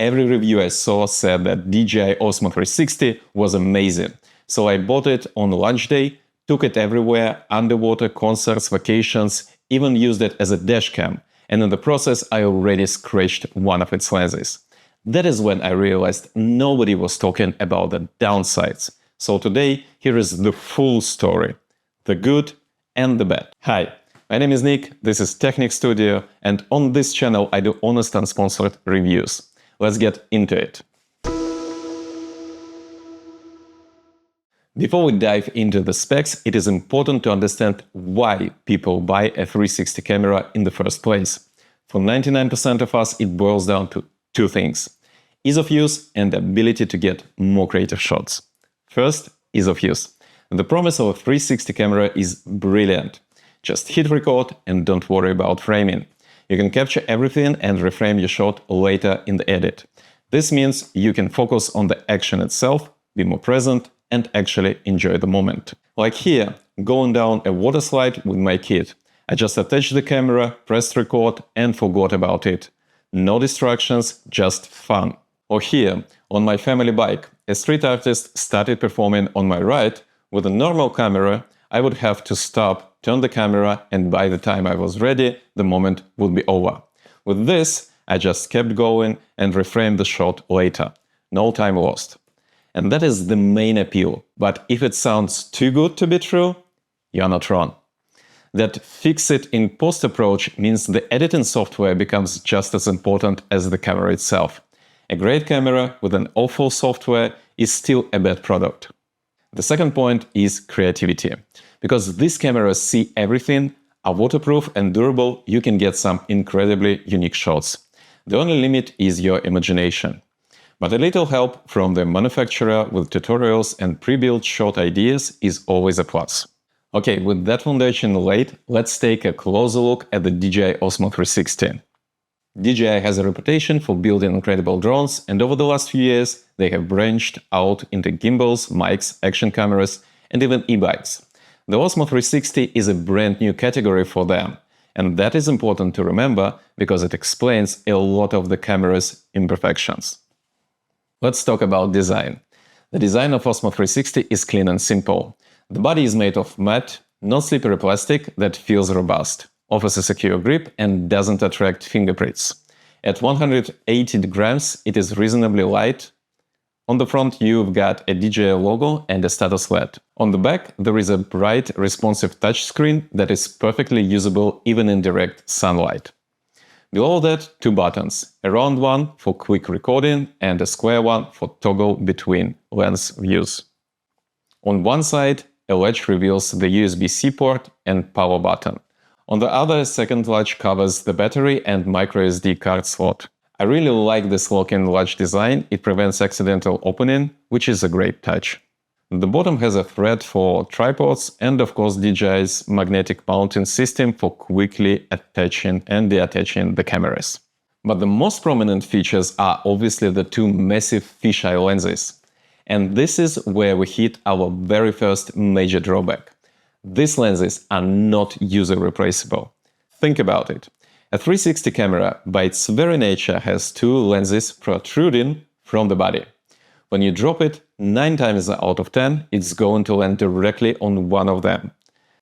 Every review I saw said that DJI Osmo 360 was amazing. So I bought it on launch day, took it everywhere, underwater, concerts, vacations, even used it as a dash cam. And in the process, I already scratched one of its lenses. That is when I realized nobody was talking about the downsides. So today, here is the full story. The good and the bad. Hi, my name is Nick, this is Technic Studio, and on this channel I do honest and sponsored reviews. Let's get into it. Before we dive into the specs, it is important to understand why people buy a 360 camera in the first place. For 99% of us, it boils down to two things: ease of use and the ability to get more creative shots. First, ease of use. The promise of a 360 camera is brilliant. Just hit record and don't worry about framing. You can capture everything and reframe your shot later in the edit. This means you can focus on the action itself, be more present, and actually enjoy the moment. Like here, going down a water slide with my kid. I just attached the camera, pressed record, and forgot about it. No distractions, just fun. Or here, on my family bike, a street artist started performing on my right. With a normal camera, I would have to stop, turn the camera, and by the time I was ready, the moment would be over. With this, I just kept going and reframed the shot later. No time lost. And that is the main appeal. But if it sounds too good to be true, you're not wrong. That fix-it-in-post approach means the editing software becomes just as important as the camera itself. A great camera with an awful software is still a bad product. The second point is creativity. Because these cameras see everything, are waterproof and durable, you can get some incredibly unique shots. The only limit is your imagination. But a little help from the manufacturer with tutorials and pre-built shot ideas is always a plus. Okay, with that foundation laid, let's take a closer look at the DJI Osmo 360. DJI has a reputation for building incredible drones, and over the last few years, they have branched out into gimbals, mics, action cameras, and even e-bikes. The Osmo 360 is a brand new category for them, and that is important to remember because it explains a lot of the camera's imperfections. Let's talk about design. The design of Osmo 360 is clean and simple. The body is made of matte, non-slippery plastic that feels robust, offers a secure grip, and doesn't attract fingerprints. At 180 grams, it is reasonably light. On the front, you've got a DJI logo and a status LED. On the back, there is a bright, responsive touchscreen that is perfectly usable even in direct sunlight. Below that, two buttons, a round one for quick recording and a square one for toggle between lens views. On one side, a latch reveals the USB-C port and power button. On the other, a second latch covers the battery and microSD card slot. I really like this lock-in latch design. It prevents accidental opening, which is a great touch. The bottom has a thread for tripods and of course DJI's magnetic mounting system for quickly attaching and detaching the cameras. But the most prominent features are obviously the two massive fisheye lenses. And this is where we hit our very first major drawback. These lenses are not user-replaceable. Think about it. A 360 camera, by its very nature, has two lenses protruding from the body. When you drop it, 9 times out of 10, it's going to land directly on one of them.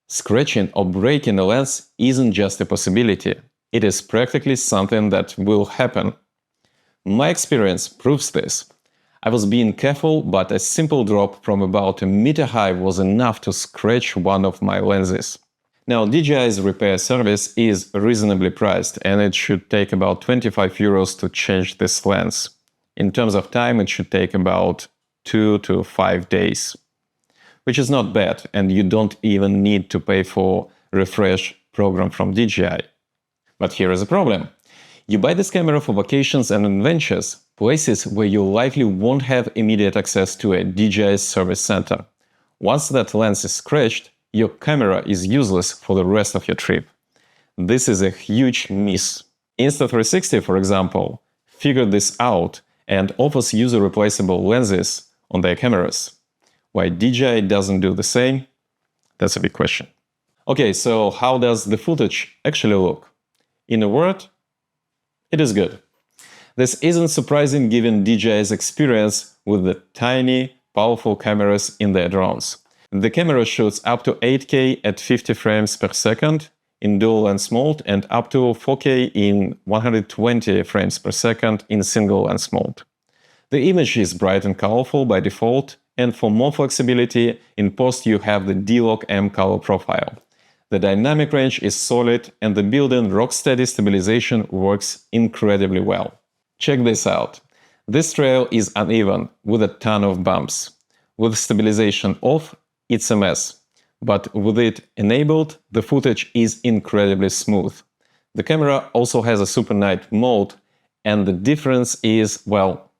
Scratching or breaking a lens isn't just a possibility. It is practically something that will happen. My experience proves this. I was being careful, but a simple drop from about a meter high was enough to scratch one of my lenses. Now, DJI's repair service is reasonably priced, and it should take about 25 euros to change this lens. In terms of time, it should take about 2 to 5 days, which is not bad, and you don't even need to pay for a refresh program from DJI. But here is a problem. You buy this camera for vacations and adventures, places where you likely won't have immediate access to a DJI service center. Once that lens is scratched, your camera is useless for the rest of your trip. This is a huge miss. Insta360, for example, figured this out and offers user-replaceable lenses on their cameras. Why DJI doesn't do the same? That's a big question. Okay, so how does the footage actually look? In a word, it is good. This isn't surprising given DJI's experience with the tiny, powerful cameras in their drones. The camera shoots up to 8K at 50 frames per second in dual lens mode and up to 4K in 120 frames per second in single lens mode. The image is bright and colorful by default, and for more flexibility, in post you have the D-Lock M color profile. The dynamic range is solid and the built-in RockSteady stabilization works incredibly well. Check this out. This trail is uneven with a ton of bumps. With stabilization off, it's a mess. But with it enabled, the footage is incredibly smooth. The camera also has a super night mode, and the difference is, well,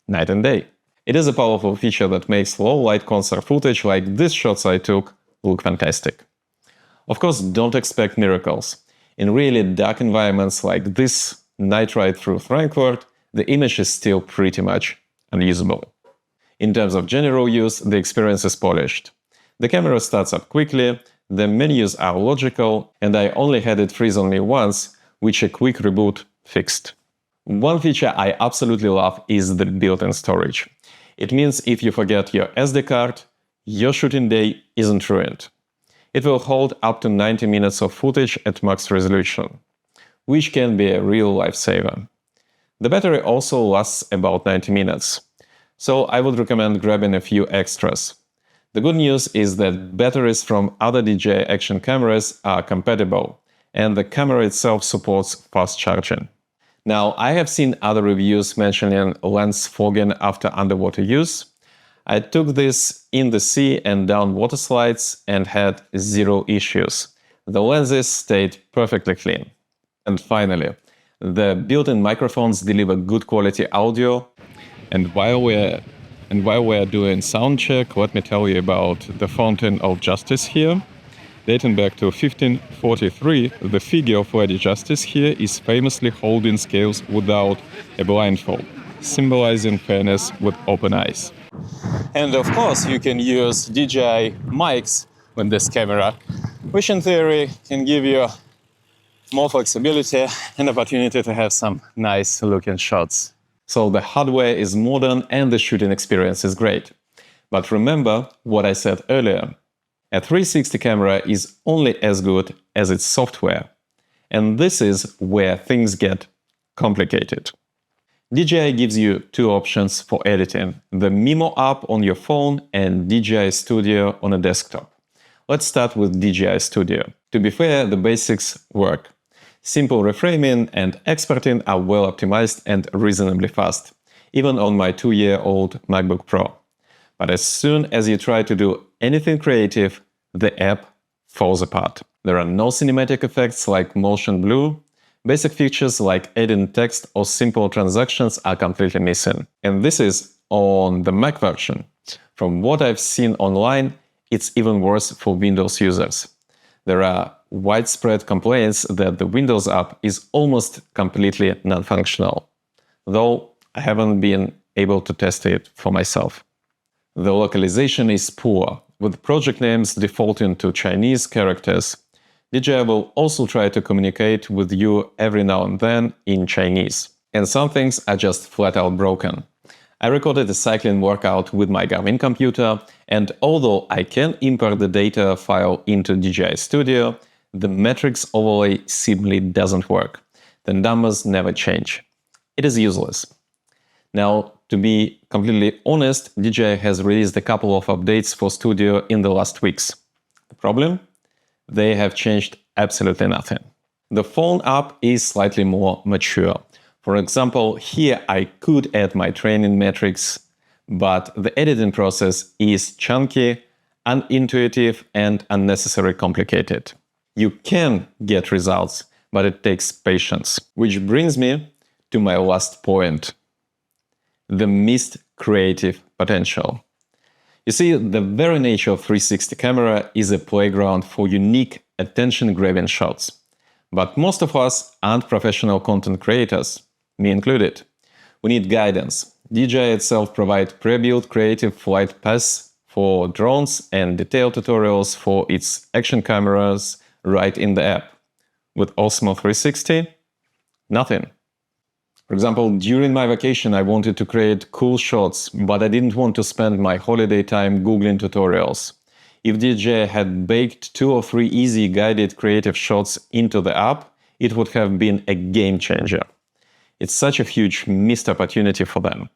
night and day. It is a powerful feature that makes low-light concert footage like these shots I took look fantastic. Of course, don't expect miracles. In really dark environments like this night ride through Frankfurt, the image is still pretty much unusable. In terms of general use, the experience is polished. The camera starts up quickly, the menus are logical, and I only had it freeze on me once, which a quick reboot fixed. One feature I absolutely love is the built-in storage. It means if you forget your SD card, your shooting day isn't ruined. It will hold up to 90 minutes of footage at max resolution, which can be a real lifesaver. The battery also lasts about 90 minutes, so I would recommend grabbing a few extras. The good news is that batteries from other DJI action cameras are compatible, and the camera itself supports fast charging. Now, I have seen other reviews mentioning lens fogging after underwater use. I took this in the sea and down water slides and had zero issues. The lenses stayed perfectly clean. And finally, the built-in microphones deliver good quality audio. And while we're doing sound check, let me tell you about the Fountain of Justice here. Dating back to 1543, the figure of Lady Justice here is famously holding scales without a blindfold, symbolizing fairness with open eyes. And of course, you can use DJI mics with this camera, which in theory can give you more flexibility and opportunity to have some nice looking shots. So the hardware is modern and the shooting experience is great. But remember what I said earlier. A 360 camera is only as good as its software. And this is where things get complicated. DJI gives you two options for editing, the Mimo app on your phone and DJI Studio on a desktop. Let's start with DJI Studio. To be fair, the basics work. Simple reframing and exporting are well optimized and reasonably fast, even on my 2-year-old MacBook Pro. But as soon as you try to do anything creative, the app falls apart. There are no cinematic effects like motion blur. Basic features like adding text or simple transactions are completely missing. And this is on the Mac version. From what I've seen online, it's even worse for Windows users. There are widespread complaints that the Windows app is almost completely non-functional, though I haven't been able to test it for myself. The localization is poor, with project names defaulting to Chinese characters. DJI will also try to communicate with you every now and then in Chinese. And some things are just flat out broken. I recorded a cycling workout with my Garmin computer, and although I can import the data file into DJI Studio, the metrics overlay simply doesn't work. The numbers never change. It is useless. Now, to be completely honest, DJI has released a couple of updates for Studio in the last weeks. The problem? They have changed absolutely nothing. The phone app is slightly more mature. For example, here I could add my training metrics, but the editing process is chunky, unintuitive, and unnecessarily complicated. You can get results, but it takes patience. Which brings me to my last point. The missed creative potential. You see, the very nature of 360 camera is a playground for unique attention-grabbing shots. But most of us aren't professional content creators, me included. We need guidance. DJI itself provides pre-built creative flight paths for drones and detailed tutorials for its action cameras right in the app. With Osmo 360, nothing. For example, during my vacation, I wanted to create cool shots, but I didn't want to spend my holiday time Googling tutorials. If DJI had baked 2 or 3 easy guided creative shots into the app, it would have been a game changer. It's such a huge missed opportunity for them.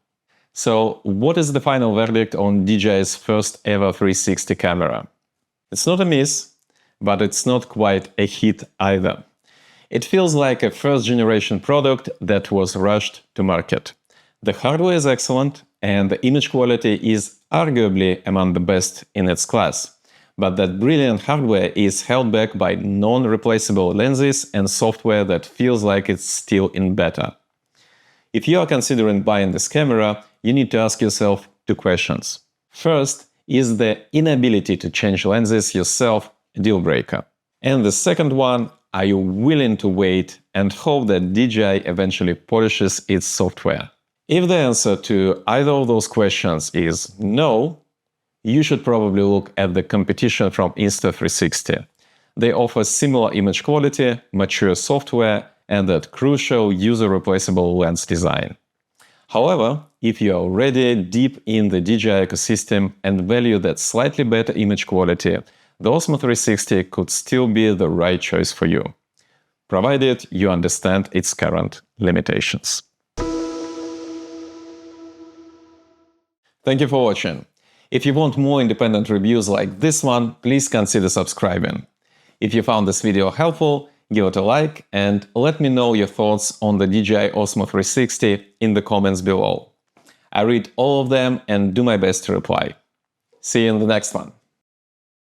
So, what is the final verdict on DJI's first ever 360 camera? It's not a miss, but it's not quite a hit either. It feels like a first-generation product that was rushed to market. The hardware is excellent, and the image quality is arguably among the best in its class. But that brilliant hardware is held back by non-replaceable lenses and software that feels like it's still in beta. If you are considering buying this camera, you need to ask yourself 2 questions. First, is the inability to change lenses yourself a deal breaker? And the second one, are you willing to wait and hope that DJI eventually polishes its software? If the answer to either of those questions is no, you should probably look at the competition from Insta360. They offer similar image quality, mature software, and that crucial user-replaceable lens design. However, if you are already deep in the DJI ecosystem and value that slightly better image quality, the Osmo 360 could still be the right choice for you, provided you understand its current limitations. Thank you for watching. If you want more independent reviews like this one, please consider subscribing. If you found this video helpful, give it a like and let me know your thoughts on the DJI Osmo 360 in the comments below. I read all of them and do my best to reply. See you in the next one.